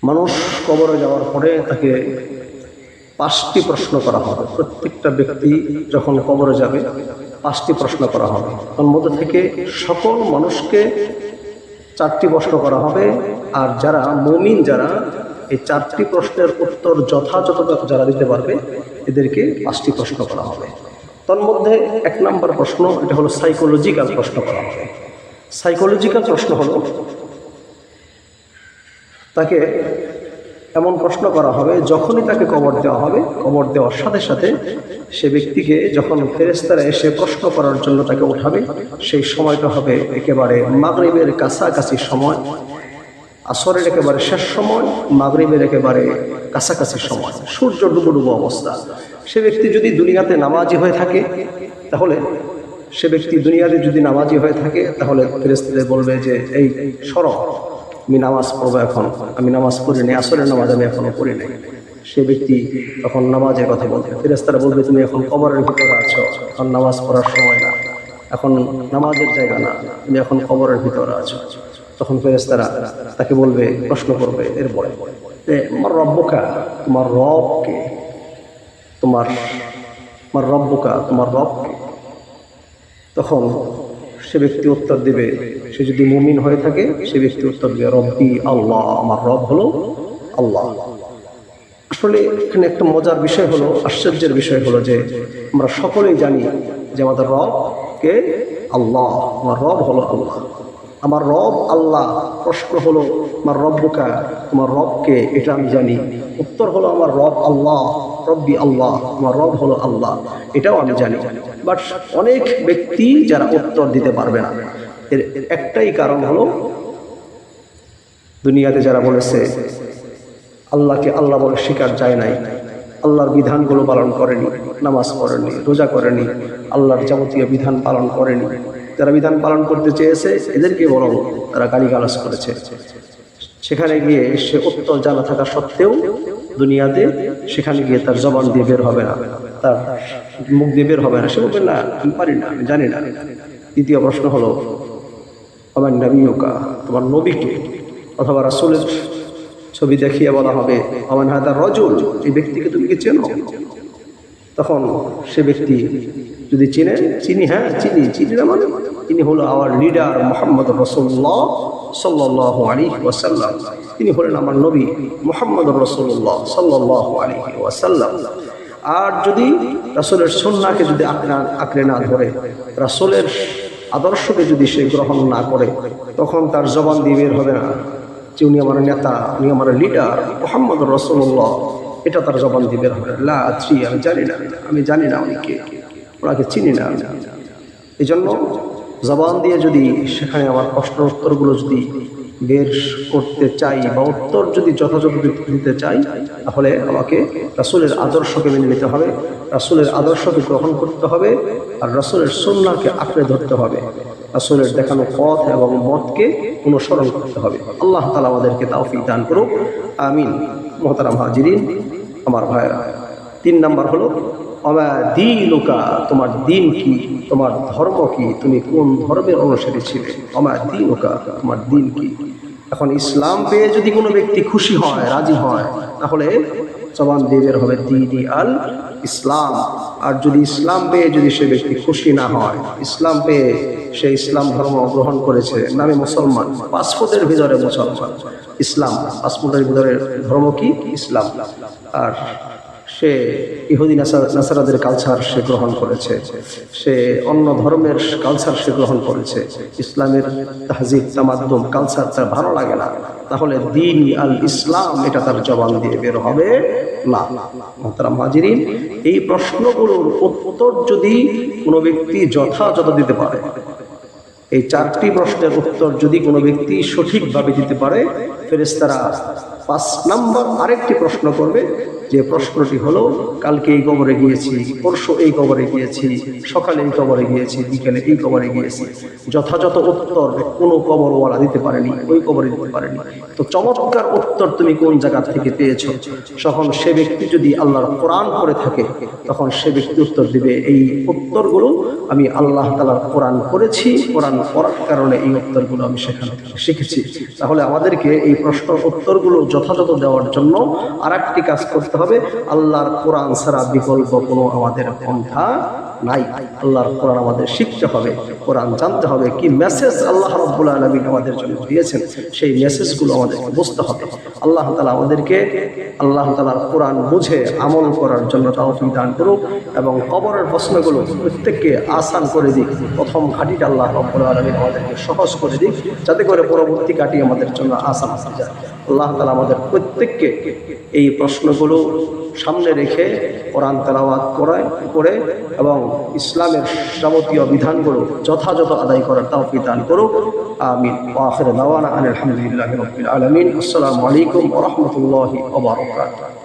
মানুষ কবরে যাওয়ার পরে তাকে 5টি প্রশ্ন করা হবে। প্রত্যেকটা ব্যক্তি যখন কবরে যাবে 5টি প্রশ্ন করা হবে। তার মধ্যে থেকে সকল মানুষকে 4টি প্রশ্ন করা হবে। আর যারা মুমিন, যারা এই 4টি প্রশ্নের উত্তর যথাযথ যারা দিতে পারবে, এদেরকে 5টি প্রশ্ন করা হবে। তার মধ্যে 1 নম্বর প্রশ্ন, এটা হলো সাইকোলজিক্যাল প্রশ্ন করা হবে। সাইকোলজিক্যাল প্রশ্ন হলো, তাকে এমন প্রশ্ন করা হবে, যখনই তাকে কবর দেওয়া হবে, কবর দেওয়ার সাথে সাথে সে ব্যক্তিকে যখন ফেরেশতারা এসে প্রশ্ন করার জন্য তাকে উঠাবে, সেই সময়টা হবে একেবারে মাগরিবের কাছাকাছি সময়, আসরের একেবারে শেষ সময়, মাগরিবের একেবারে কাছাকাছি সময়, সূর্য ডুবো ডুবো অবস্থা। সে ব্যক্তি যদি দুনিয়াতে নামাজি হয়ে থাকে, তাহলে তাহলে ফেরেশতারা বলবে যে, এই সরো, আমি নামাজ পড়বো, এখন আমি নামাজ পড়ি নাই, আসরের নামাজ আমি এখনো পড়ি নাই। সে ব্যক্তি তখন নামাজের কথা বলবে, ফেরেশতারা বলবে, তুমি এখন কবরের ভিতরে আছো, এখন নামাজ পড়ার সময় না, এখন নামাজের জায়গা না, তুমি এখন কবরের ভিতরে আছো। তখন ফেরেশতারা তাকে বলবে, প্রশ্ন করবে এরপরে, তোমার রব্বুকা, তোমার রবকে, তোমার রব্বুকা, তোমার রবকে। তখন সে ব্যক্তি উত্তর দেবে, সে যদি মুমিন হয়ে থাকে সে ব্যক্তি উত্তর দেবে, রব্বি আল্লাহ, আমার রব হলো আল্লাহ। আসলে এখানে একটা মজার বিষয় হলো, আশ্চর্যের বিষয় হলো যে আমরা সকলেই জানি যে আমাদের রব কে? আল্লাহ। আমার রব হলো আল্লাহ, আমার রব আল্লাহ। প্রশ্ন হলো, আমার রব্বুকা, তোমার রবকে, এটা আমি জানি। উত্তর হলো, আমার রব আল্লাহ, রব্বি আল্লাহ, আমার রব হলো আল্লাহ, এটাও আমি জানি। বাট অনেক ব্যক্তি যারা উত্তর দিতে পারবে না, এর একটাই কারণ হলো, দুনিয়াতে যারা বলেছে আল্লাহকে আল্লাহ বলে স্বীকার যায় নাই, আল্লাহর বিধানগুলো পালন করেনি, নামাজ পড়েনি, রোজা করেনি, আল্লাহর যাবতীয় বিধান পালন করেনি। যারা বিধান পালন করতে চেয়েছে এদেরকে বরং তারা গালিগালাজ করেছে। সেখানে গিয়ে সে উত্তর জানা থাকা সত্ত্বেও দুনিয়াতে সেখানে গিয়ে তার জবান দিয়ে বের হবে না, তার মুখ দিয়ে বের হবে না। সে বলবে, না আমি পারি না, আমি জানি না। দ্বিতীয় প্রশ্ন হলো, আমার নবীকা, তোমার নবীকে, অথবা রাসূলের ছবি দেখিয়ে বলা হবে, আমান হাদা রজুল, এই ব্যক্তিকে তুমি কি চেনো? তখন সে ব্যক্তি যদি চিনি, হ্যাঁ চিনি না, মানে তিনি হলো আমার লিডার মুহাম্মদ রাসূলুল্লাহ সাল্লাল্লাহু আলাইহি ওয়াসাল্লাম, তিনি হলেন আমার নবী মুহাম্মদ রাসূলুল্লাহ সাল্লাল্লাহু আলাইহি ওয়াসাল্লাম। আর যদি রাসূলের সুন্নাহকে যদি আঁকড়ে না ধরে, রাসূলের আদর্শকে যদি সে গ্রহণ না করে, তখন তার জবান দিয়ে বের হবে না যে উনি আমার নেতা, উনি আমার লিডার মুহাম্মদ রাসূলুল্লাহ, এটা তার জবান দিয়ে বের হবে। লা আদ্রি, আমি জানি না উনি কে, ওনাকে চিনি না। এই জন্য জবান দিয়ে যদি সেখানে আমার প্রশ্নের উত্তরগুলো যদি বের করতে চাই, বা উত্তর যদি যথাযথ দিতে চাই, তাহলে আমাকে রাসূলের আদর্শকে মেনে নিতে হবে, রাসূলের আদর্শকে গ্রহণ করতে হবে, আর রাসূলের সুন্নাহকে আঁকড়ে ধরতে হবে, রাসূলের দেখানো পথ এবং মতকে অনুসরণ করতে হবে। আল্লাহ তাআলা আমাদেরকে তৌফিক দান করুক, আমিন। মুহতারাম হাজিরিন, আমার ভাইরা, 3 নাম্বার হলো, আমা দীনুকা, তোমার দিন কি, তোমার ধর্ম কি, তুমি কোন ধর্মের অনুসারী ছিলে? আমা দীনুকা, তোমার দিন কি। এখন ইসলাম পেয়ে যদি কোনো ব্যক্তি খুশি হয়, রাজি হয়, তাহলে জবান দিয়ে বের হবে দীনি আল ইসলাম। আর যদি ইসলাম পেয়ে যদি সে ব্যক্তি খুশি না হয়, ইসলাম পেয়ে সে ইসলাম ধর্ম গ্রহণ করেছে, নামে মুসলমান, পাসপোর্টের ভিতরে মুসলমান, ইসলাম, পাসপোর্টের ভিতরে ধর্ম কি? ইসলাম। আর সে ইহুদি নাসারাদের কালচার সে গ্রহণ করেছে, সে অন্য ধর্মের কালচার সে গ্রহণ করেছে, ইসলামের তাহজিব তামাদ্দুম কালচার তার ভালো লাগে না, তাহলে দিন আল ইসলাম এটা তার জবান দিয়ে বের হবে না। মুহতারাম হাজিরিন, এই প্রশ্নগুলোর উত্তর যদি কোনো ব্যক্তি যথাযথ দিতে পারে, এই 4টি প্রশ্নের উত্তর যদি কোনো ব্যক্তি সঠিকভাবে দিতে পারে, ফেরেশতারা 5 নম্বর আরেকটি প্রশ্ন করবে, যে প্রশ্নটি হলো, কালকে এই কবরে গিয়েছি, পরশু এই কবরে গিয়েছি, সকালে এই কবরে গিয়েছি, বিকেলে এই কবরে গিয়েছি, যথাযথ উত্তর কোনো কবরওয়ালা দিতে পারেনি, ওই কবরে দিতে পারেনি। তো চমৎকার উত্তর তুমি কোন জায়গা থেকে পেয়েছ? তখন সে ব্যক্তি যদি আল্লাহর কোরআন পড়ে থাকে, তখন সে ব্যক্তি উত্তর দিবে, এই উত্তরগুলো আমি আল্লাহ তাআলার কোরআন পড়েছি, কোরআন পড়ার কারণে এই উত্তরগুলো আমি সেখান থেকে শিখেছি। তাহলে আমাদেরকে এই প্রশ্নের উত্তরগুলো যথাযথ দেওয়ার জন্য আর একটি কাজ করতে হবে, আল্লাহর কোরআন ছাড়া বিকল্প কোনো আমাদের পন্থা নাই। আল্লাহর কোরআন আমাদের শিখতে হবে, কোরআন জানতে হবে, কি মেসেজ আল্লাহ রাব্বুল আলামিন আমাদের জন্য দিয়েছেন, সেই মেসেজগুলো আমাদেরকে বুঝতে হবে। আল্লাহ তাআলা আমাদেরকে আল্লাহ তাআলার কোরআন বুঝে আমল করার জন্য তৌফিক দান করুক, এবং কবরের প্রশ্নগুলো প্রত্যেককে আসান করে দিক। প্রথম ঘাটিটা আল্লাহ রাব্বুল আলামিন আমাদেরকে সহজ করে দিক, যাতে করে পরবর্তী ঘাটি আমাদের জন্য আসান হয়ে যায়। আল্লাহ তাআলা আমাদের প্রত্যেককে এই প্রশ্নগুলো সামনে রেখে কোরআন তেলাওয়াত করে এবং ইসলামের যাবতীয় বিধানগুলো যথাযথ আদায় করার তৌফিক দান করুক। আমিন। ওয়া আখিরু দাওয়ানা আলহামদুলিল্লাহি রাব্বিল আলামিন। আসসালামু আলাইকুম ওয়া রাহমাতুল্লাহি ওয়া বারাকাতুহু।